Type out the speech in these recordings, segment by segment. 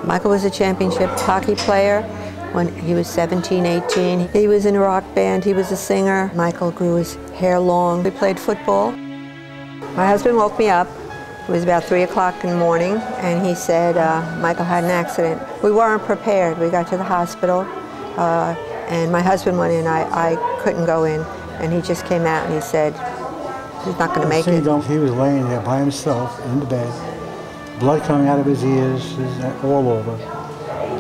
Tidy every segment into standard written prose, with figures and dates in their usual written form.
Michael was a championship hockey player when he was 17, 18. He was in a rock band, he was a singer. Michael grew his hair long. We played football. My husband woke me up. It was about 3 o'clock in the morning, and he said Michael had an accident. We weren't prepared. We got to the hospital, and my husband went in. I couldn't go in, and he just came out and he said, he's not going to make it. He was laying there by himself in the bed, blood coming out of his ears, all over,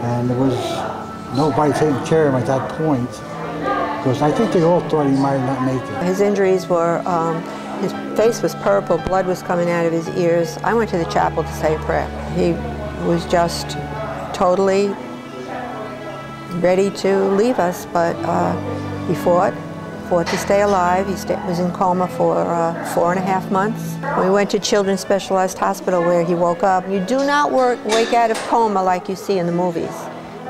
and there was nobody taking care of him at that point, because I think they all thought he might not make it. His injuries were, his face was purple, blood was coming out of his ears. I went to the chapel to say a prayer. He was just totally ready to leave us, but he fought to stay alive. He was in coma for 4.5 months. We went to Children's Specialized Hospital where he woke up. You do not wake out of coma like you see in the movies.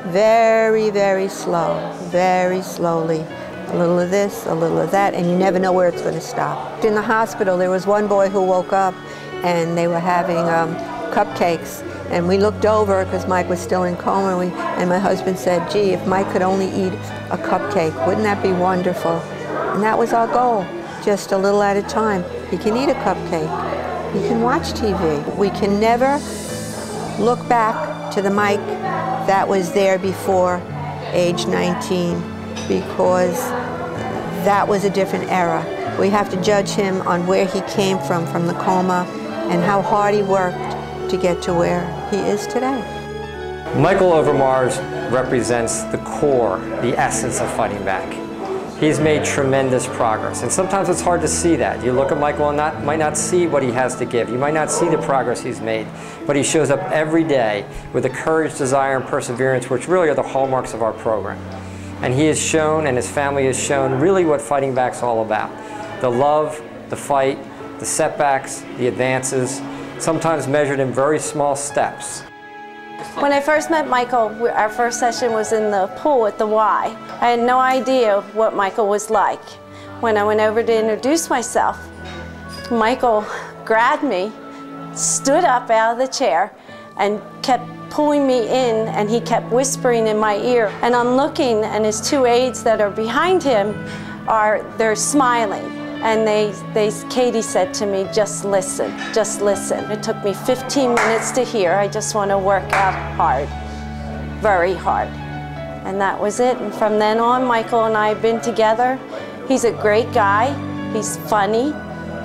Very, very slow, very slowly. A little of this, a little of that, and you never know where it's going to stop. In the hospital, there was one boy who woke up and they were having cupcakes. And we looked over because Mike was still in coma, and my husband said, gee, if Mike could only eat a cupcake, wouldn't that be wonderful? And that was our goal, just a little at a time. He can eat a cupcake. He can watch TV. We can never look back to the Mike that was there before age 19, because that was a different era. We have to judge him on where he came from the coma, and how hard he worked to get to where he is today. Michael Overmars represents the core, the essence of fighting back. He's made tremendous progress, and sometimes it's hard to see that. You look at Michael and might not see what he has to give. You might not see the progress he's made, but he shows up every day with the courage, desire, and perseverance, which really are the hallmarks of our program. And he has shown, and his family has shown, really what fighting back's all about. The love, the fight, the setbacks, the advances, sometimes measured in very small steps. When I first met Michael, our first session was in the pool at the Y. I had no idea what Michael was like. When I went over to introduce myself, Michael grabbed me, stood up out of the chair, and kept pulling me in, and he kept whispering in my ear. And I'm looking, and his two aides that are behind him, they're smiling. And Katie said to me, just listen, just listen. It took me 15 minutes to hear. I just want to work out hard, very hard. And that was it. And from then on, Michael and I have been together. He's a great guy. He's funny.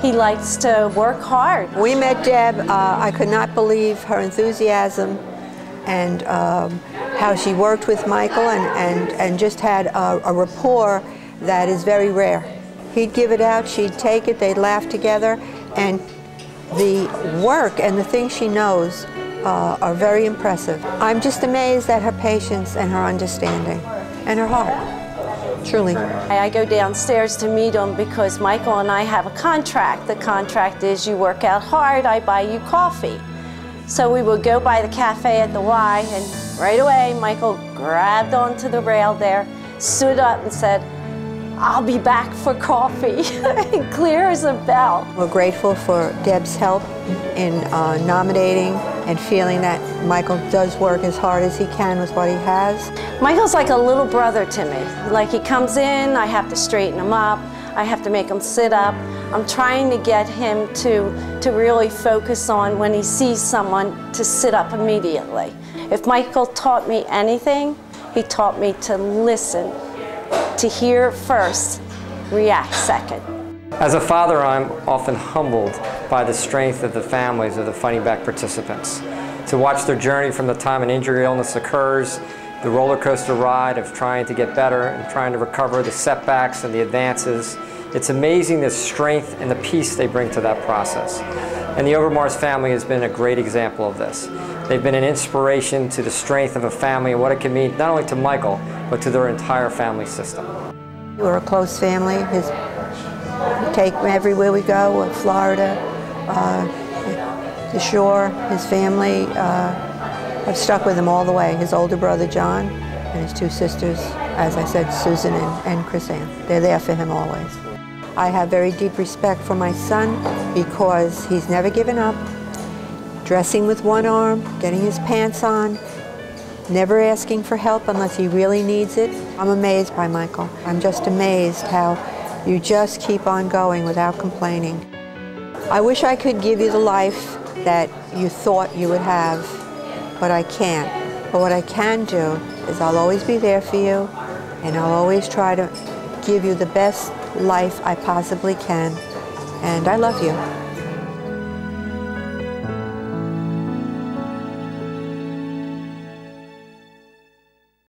He likes to work hard. We met Deb. I could not believe her enthusiasm and how she worked with Michael and just had a rapport that is very rare. He'd give it out, she'd take it, they'd laugh together, and the work and the things she knows are very impressive. I'm just amazed at her patience and her understanding and her heart, truly. I go downstairs to meet him because Michael and I have a contract. The contract is you work out hard, I buy you coffee. So we would go by the cafe at the Y, and right away Michael grabbed onto the rail there, stood up and said, I'll be back for coffee, clear as a bell. We're grateful for Deb's help in nominating and feeling that Michael does work as hard as he can with what he has. Michael's like a little brother to me. Like he comes in, I have to straighten him up, I have to make him sit up. I'm trying to get him to really focus on when he sees someone to sit up immediately. If Michael taught me anything, he taught me to listen. To hear first, react second. As a father, I'm often humbled by the strength of the families of the fighting back participants. To watch their journey from the time an injury or illness occurs, the roller coaster ride of trying to get better and trying to recover, the setbacks and the advances. It's amazing the strength and the peace they bring to that process. And the Overmars family has been a great example of this. They've been an inspiration to the strength of a family and what it can mean not only to Michael, but to their entire family system. We're a close family. We take him everywhere we go, Florida, the shore. His family have stuck with him all the way. His older brother, John, and his two sisters, as I said, Susan and Chrisanne. They're there for him always. I have very deep respect for my son because he's never given up. Dressing with one arm, getting his pants on, never asking for help unless he really needs it. I'm amazed by Michael. I'm just amazed how you just keep on going without complaining. I wish I could give you the life that you thought you would have, but I can't. But what I can do is I'll always be there for you, and I'll always try to give you the best life I possibly can. And I love you.